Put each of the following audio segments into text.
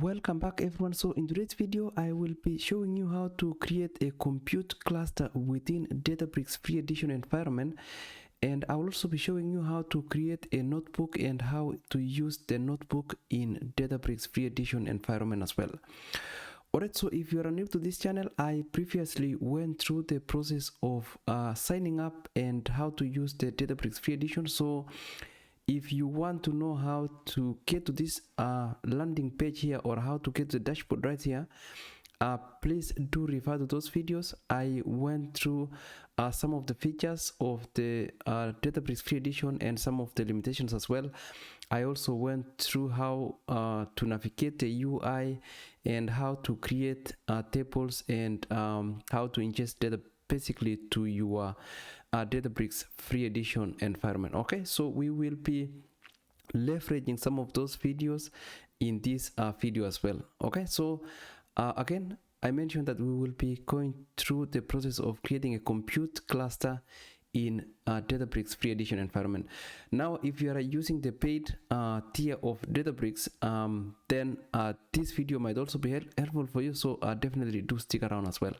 Welcome back everyone. So in today's video I will be showing you how to create a compute cluster within Databricks Free Edition environment, and I will also be showing you how to create a notebook and how to use the notebook in Databricks Free Edition environment as well. Alright, so if you are new to this channel, I previously went through the process of signing up and how to use the Databricks Free Edition. So if you want to know how to get to this landing page here, or how to get the dashboard right here, please do refer to those videos. I went through some of the features of the Databricks Free Edition and some of the limitations as well. I also went through how to navigate the UI and how to create tables and how to ingest data basically to your Databricks Free Edition environment. Okay, so we will be leveraging some of those videos in this video as well. Okay, so again, I mentioned that we will be going through the process of creating a compute cluster in Databricks Free Edition environment. Now, if you are using the paid tier of Databricks, then this video might also be helpful for you, so definitely do stick around as well.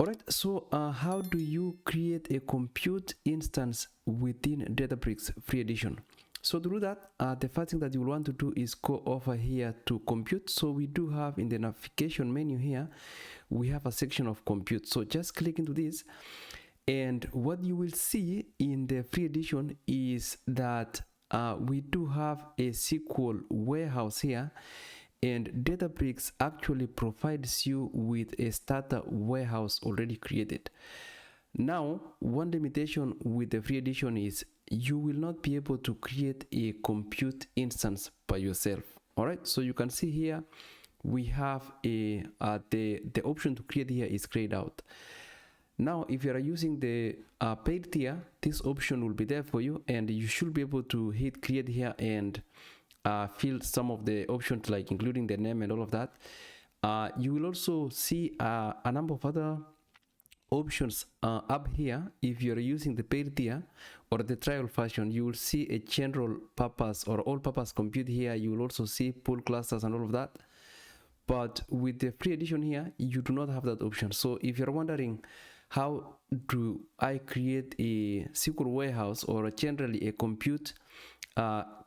Alright, so how do you create a compute instance within Databricks Free Edition? So to do that, the first thing that you will want to do is go over here to compute. So we do have in the navigation menu here, we have a section of compute. So just click into this, and what you will see in the Free Edition is that we do have a SQL warehouse here, and Databricks actually provides you with a starter warehouse already created. Now, one limitation with the Free Edition is you will not be able to create a compute instance by yourself. All right, so you can see here we have a the option to create here is grayed out. Now, if you are using the paid tier, this option will be there for you, and you should be able to hit create here and fill some of the options, like including the name and all of that. You will also see a number of other options up here. If you're using the paid tier or the trial version, you will see a general purpose or all purpose compute here. You will also see pool clusters and all of that. But with the Free Edition here, you do not have that option. So if you're wondering how do I create a SQL warehouse or generally a compute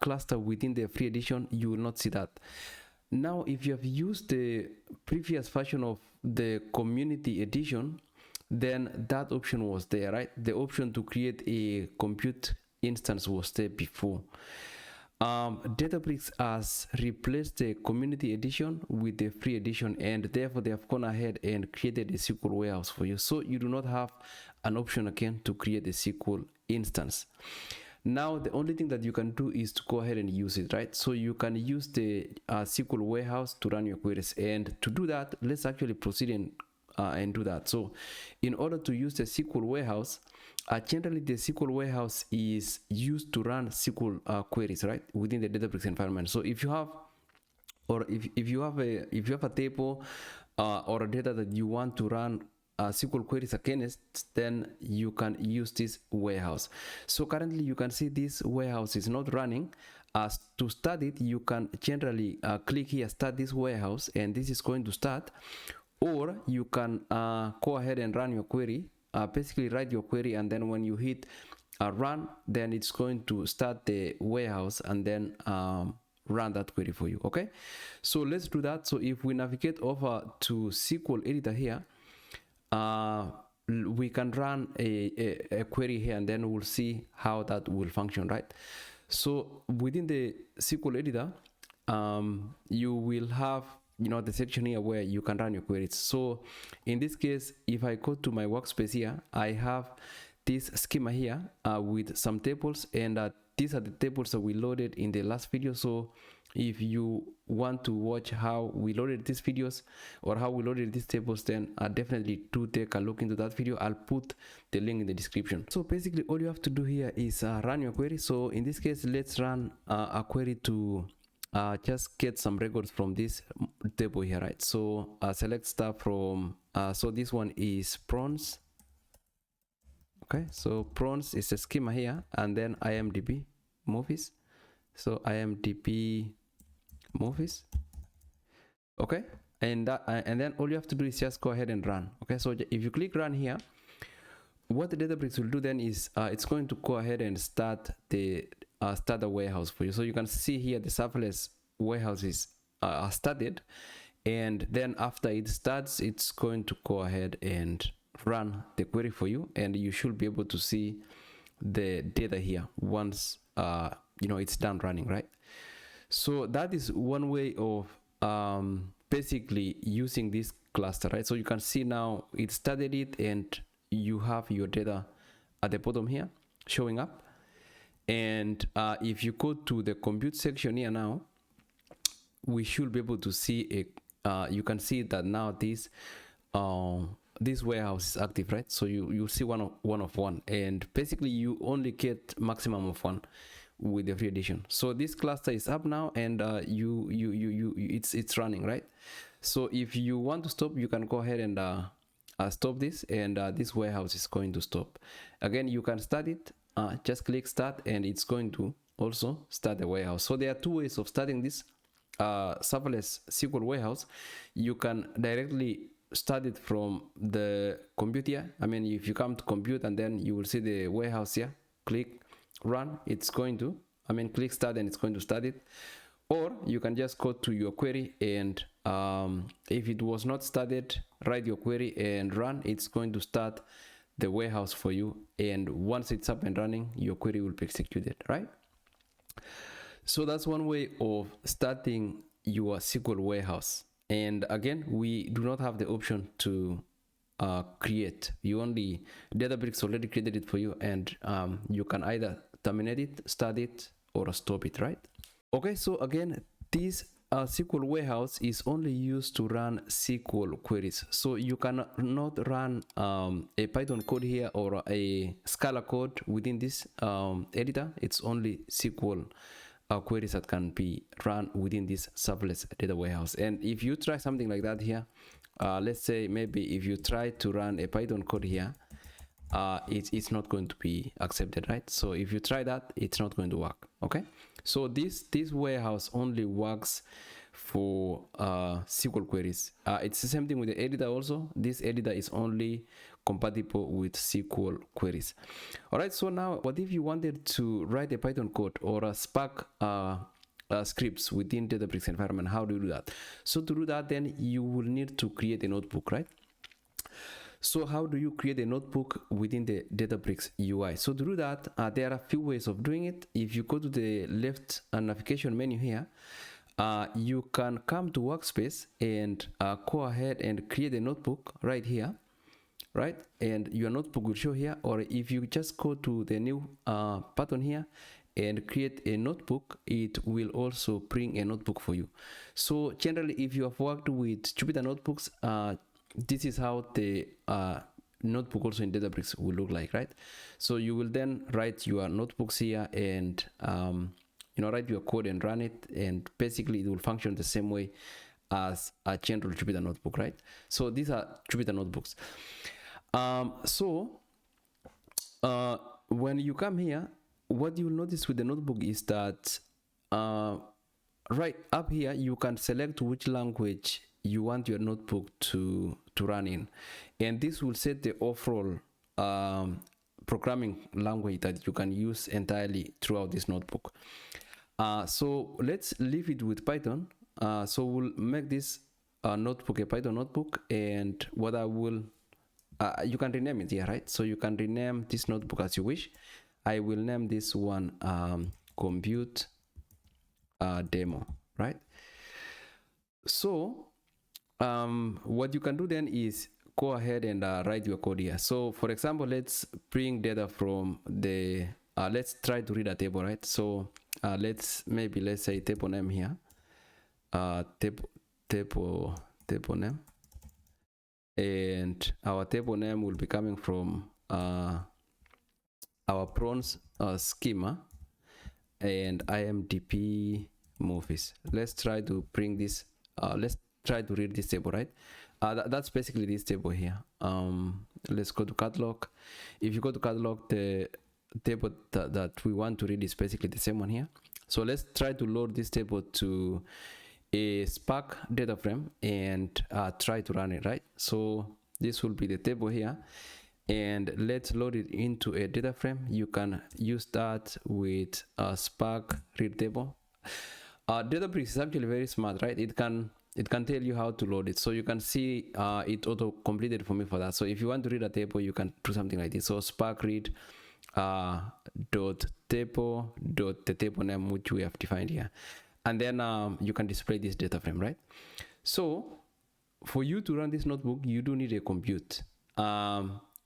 cluster within the Free Edition, you will not see that. Now, if you have used the previous version of the Community Edition, then that option was there, right? The option to create a compute instance was there before. Databricks has replaced the Community Edition with the Free Edition, and therefore they have gone ahead and created a SQL warehouse for you. So you do not have an option again to create a SQL instance. Now, the only thing that you can do is to go ahead and use it, right? So you can use the SQL warehouse to run your queries. And to do that, let's actually proceed and do that. So in order to use the SQL warehouse, generally the SQL warehouse is used to run SQL queries, right, within the Databricks environment. So if you have, or if you have a table or a data that you want to run SQL queries against, then you can use this warehouse. So currently you can see this warehouse is not running. To start it, you can generally click here, start this warehouse, and this is going to start. Or you can go ahead and run your query, basically write your query, and then when you hit run, then it's going to start the warehouse and then run that query for you. Okay, so let's do that. So if we navigate over to SQL Editor here, we can run a query here, and then we'll see how that will function, right? So within the SQL Editor, you will have the section here where you can run your queries. So in this case, if I go to my workspace here, I have this schema here with some tables, and these are the tables that we loaded in the last video. So if you want to watch how we loaded these videos or how we loaded these tables, then definitely do take a look into that video. I'll put the link in the description. So basically all you have to do here is run your query. So in this case, let's run a query to just get some records from this table here, right? So select stuff from so this one is prawns. Okay, so prawns is a schema here, and then IMDb movies. So IMDb movies, Okay, and then all you have to do is just go ahead and run. Okay, so if you click run here, what the Databricks will do then is it's going to go ahead and start the starter warehouse for you. So you can see here the serverless warehouse is started, and then after it starts, it's going to go ahead and run the query for you, and you should be able to see the data here once it's done running, right? So that is one way of basically using this cluster, right? So you can see now it started it, and you have your data at the bottom here showing up. And if you go to the compute section here now, we should be able to see you can see that now this warehouse is active, right? So you see one of one, and basically you only get maximum of one with the free edition. So this cluster is up now, and it's running, right? So if you want to stop, you can go ahead and stop this, and this warehouse is going to stop. Again, you can start it, just click start, and it's going to also start the warehouse. So there are two ways of starting this serverless SQL warehouse. You can directly start it from the compute here. I mean, if you come to compute, and then you will see the warehouse here, click run, it's going to, click start, and it's going to start it. Or you can just go to your query, and if it was not started, write your query and run. It's going to start the warehouse for you, and once it's up and running, your query will be executed, right? So that's one way of starting your SQL warehouse. And again, we do not have the option to create. Databricks already created it for you, and you can either terminate it, start it, or stop it, right? Okay, so again, this SQL warehouse is only used to run SQL queries. So you cannot run a Python code here or a Scala code within this editor. It's only SQL queries that can be run within this serverless data warehouse. And if you try something like that here, let's say maybe if you try to run a Python code here, it's not going to be accepted, right? So if you try that, it's not going to work. Okay, so this warehouse only works for SQL queries. It's the same thing with the editor also. This editor is only compatible with SQL queries. All right, so now what if you wanted to write a Python code or a Spark scripts within Databricks environment? How do you do that? So to do that, then you will need to create a notebook, right? So how do you create a notebook within the Databricks UI? So to do that, there are a few ways of doing it. If you go to the left navigation menu here, you can come to Workspace and go ahead and create a notebook right here, right? And your notebook will show here. Or if you just go to the new button here and create a notebook, it will also bring a notebook for you. So generally, if you have worked with Jupyter notebooks, this is how the notebook also in Databricks will look like, right? So you will then write your notebooks here and write your code and run it, and basically it will function the same way as a general Jupyter notebook, right? So these are Jupyter notebooks. When you come here, what you'll notice with the notebook is that right up here you can select which language you want your notebook to run in, and this will set the overall programming language that you can use entirely throughout this notebook. So let's leave it with Python. So we'll make this notebook a Python notebook, and what I will you can rename it here, right? So you can rename this notebook as you wish. I will name this one compute demo, right? So what you can do then is go ahead and write your code here. So for example, let's bring data from the let's try to read a table, right? So let's say table name here, table name, and our table name will be coming from our prawns schema and IMDb movies. Let's try to bring this let's try to read this table, right? That's basically this table here. Let's go to catalog. If you go to catalog, the table that we want to read is basically the same one here. So let's try to load this table to a Spark data frame and try to run it, right? So this will be the table here, and let's load it into a data frame. You can use that with a Spark read table. Databricks is actually very smart, right? It can tell you how to load it. So you can see it auto completed for me for that. So if you want to read a table, you can do something like this. So Spark read dot table dot the table name, which we have defined here, and then you can display this data frame, right? So for you to run this notebook, you do need a compute.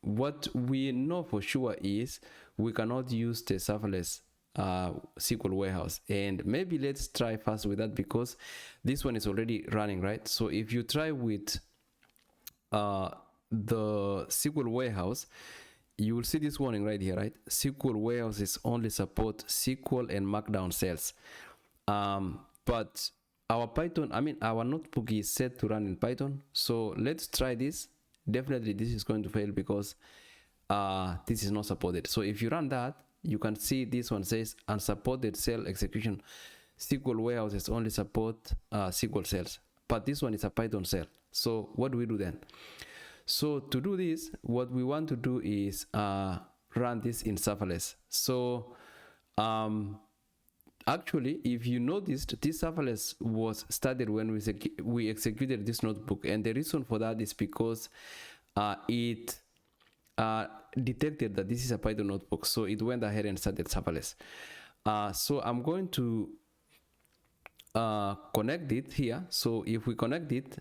What we know for sure is we cannot use the serverless SQL warehouse, and maybe let's try first with that, because this one is already running, right? So if you try with the SQL warehouse, you will see this warning right here, right? SQL warehouses only support SQL and Markdown cells. But our our notebook is set to run in Python. So let's try this. Definitely this is going to fail because this is not supported. So if you run that, you can see this one says unsupported cell execution. SQL warehouses only support SQL cells, but this one is a Python cell. So what do we do then? So to do this, what we want to do is run this in serverless. So actually, if you noticed, this serverless was started when we executed this notebook, and the reason for that is because it detected that this is a Python notebook, so it went ahead and started serverless. So I'm going to connect it here. So if we connect it,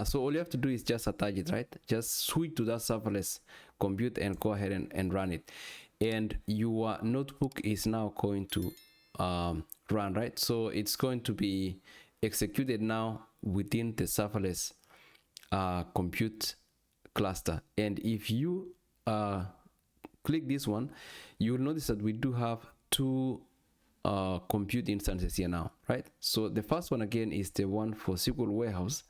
so all you have to do is just attach it, right? Just switch to that serverless compute and go ahead and run it, and your notebook is now going to run, right? So it's going to be executed now within the serverless compute cluster. And if you click this one, you will notice that we do have two compute instances here now, right? So the first one again is the one for SQL warehouse,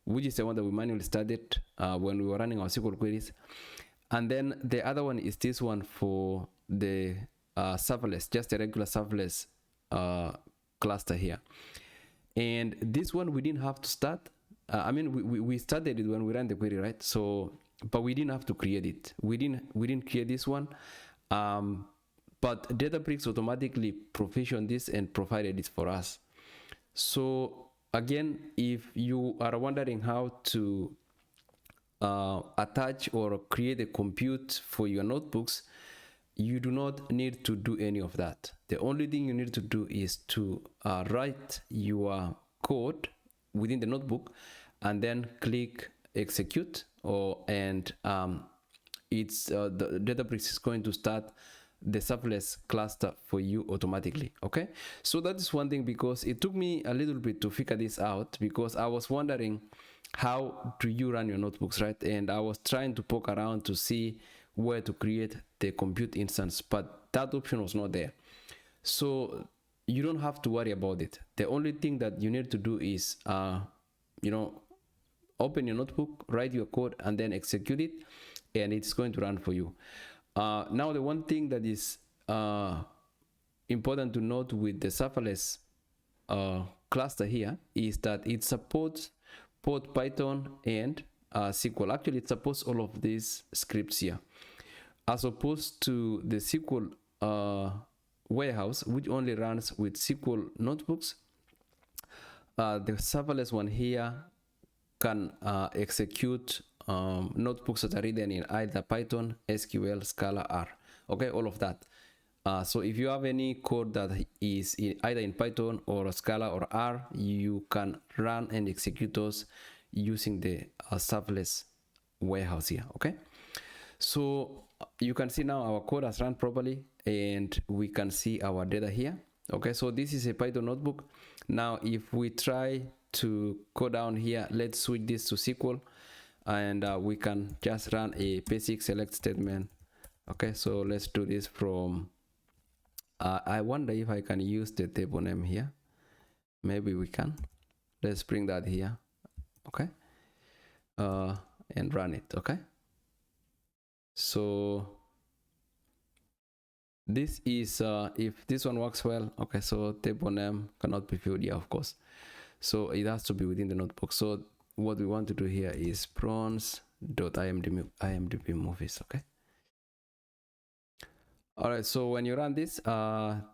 which is the one that we manually started when we were running our SQL queries. And then the other one is this one for the serverless, just a regular serverless cluster here. And this one we didn't have to start. We started it when we ran the query, right? So, but we didn't have to create it. We didn't create this one. But Databricks automatically provisioned this and provided it for us. So again, if you are wondering how to attach or create a compute for your notebooks, you do not need to do any of that. The only thing you need to do is to write your code within the notebook and then click execute, and the Databricks is going to start the serverless cluster for you automatically. Okay, so that is one thing, because it took me a little bit to figure this out, because I was wondering how do you run your notebooks, right? And I was trying to poke around to see where to create the compute instance, but that option was not there. So you don't have to worry about it. The only thing that you need to do is open your notebook, write your code, and then execute it, and it's going to run for you. Now the one thing that is important to note with the serverless cluster here is that it supports both Python and SQL. Actually, it supports all of these scripts here, as opposed to the SQL warehouse, which only runs with SQL notebooks. The serverless one here can execute notebooks that are written in either Python, SQL, Scala, R. Okay, all of that. So if you have any code that is either in Python or Scala or R, you can run and execute those using the serverless warehouse here. Okay, so you can see now our code has run properly, and we can see our data here. Okay, so this is a Python notebook. Now if we try to go down here, let's switch this to SQL, and we can just run a basic select statement. Okay, so let's do this from I wonder if I can use the table name here. Maybe we can. Let's bring that here. Okay, and run it. Okay, so this is if this one works well. Okay, so table name cannot be viewed here, of course. so it has to be within the notebook. So what we want to do here is prawns.imdb movies. Okay. All right, so when you run this,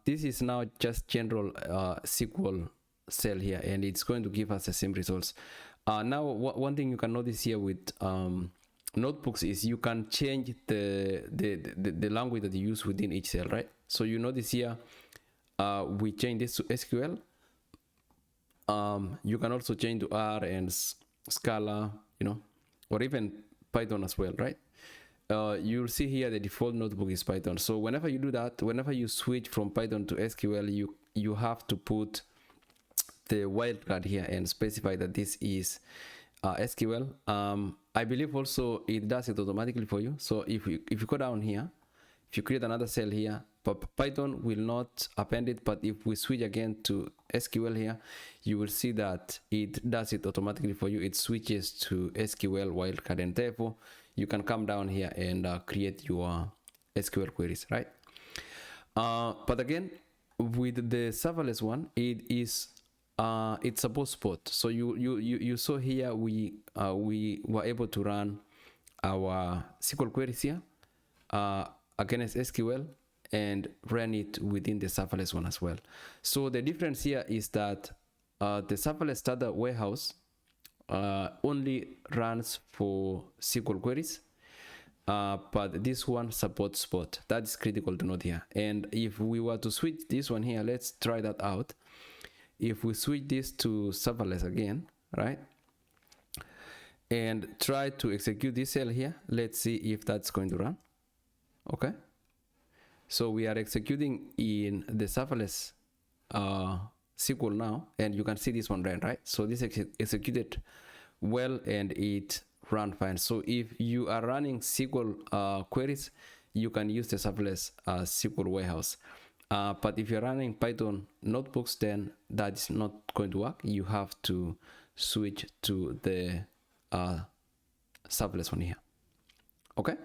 this is now just general SQL cell here, and it's going to give us the same results. Now, one thing you can notice here with notebooks is you can change the language that you use within each cell, right? So you notice here, we change this to SQL. You can also change to R and Scala, you know, or even Python as well, right? You'll see here the default notebook is Python. So whenever you do that, whenever you switch from Python to SQL, you have to put the wildcard here and specify that this is SQL. I believe also it does it automatically for you. So if you go down here, if you create another cell here, Python will not append it, but if we switch again to SQL here, you will see that it does it automatically for you. It switches to SQL wildcard, and therefore you can come down here and create your SQL queries, right? But again, with the serverless one, it's a both spot. So you saw here we were able to run our SQL queries here against SQL and run it within the serverless one as well. So the difference here is that the serverless starter warehouse only runs for SQL queries, but this one supports both. That is critical to note here. And if we were to switch this one here, let's try that out. If we switch this to serverless again, right, and try to execute this cell here, let's see if that's going to run. Okay, so we are executing in the serverless SQL now, and you can see this one ran, right? So this executed well and it ran fine. So if you are running SQL queries, you can use the serverless SQL warehouse. But if you're running Python notebooks, then that is not going to work. You have to switch to the serverless one here. Okay,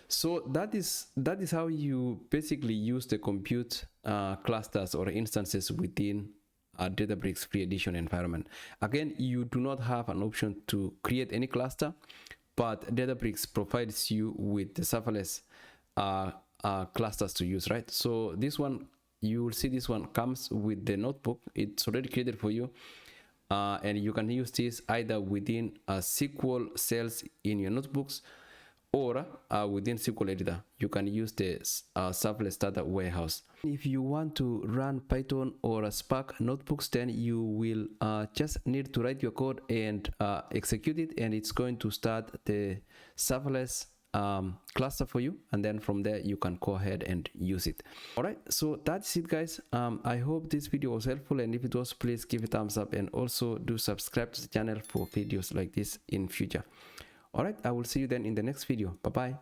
so that is how you basically use the compute clusters or instances within a Databricks Free Edition environment. Again, you do not have an option to create any cluster, but Databricks provides you with the serverless clusters to use, right? So this one, you will see this one comes with the notebook. It's already created for you, and you can use this either within SQL cells in your notebooks or within SQL Editor. You can use the serverless starter warehouse. If you want to run Python or Spark notebooks, then you will just need to write your code and execute it, and it's going to start the serverless cluster for you, and then from there you can go ahead and use it. All right, so that's it, guys. I hope this video was helpful, and if it was, please give it a thumbs up, and also do subscribe to the channel for videos like this in future. All right, I will see you then in the next video. Bye bye.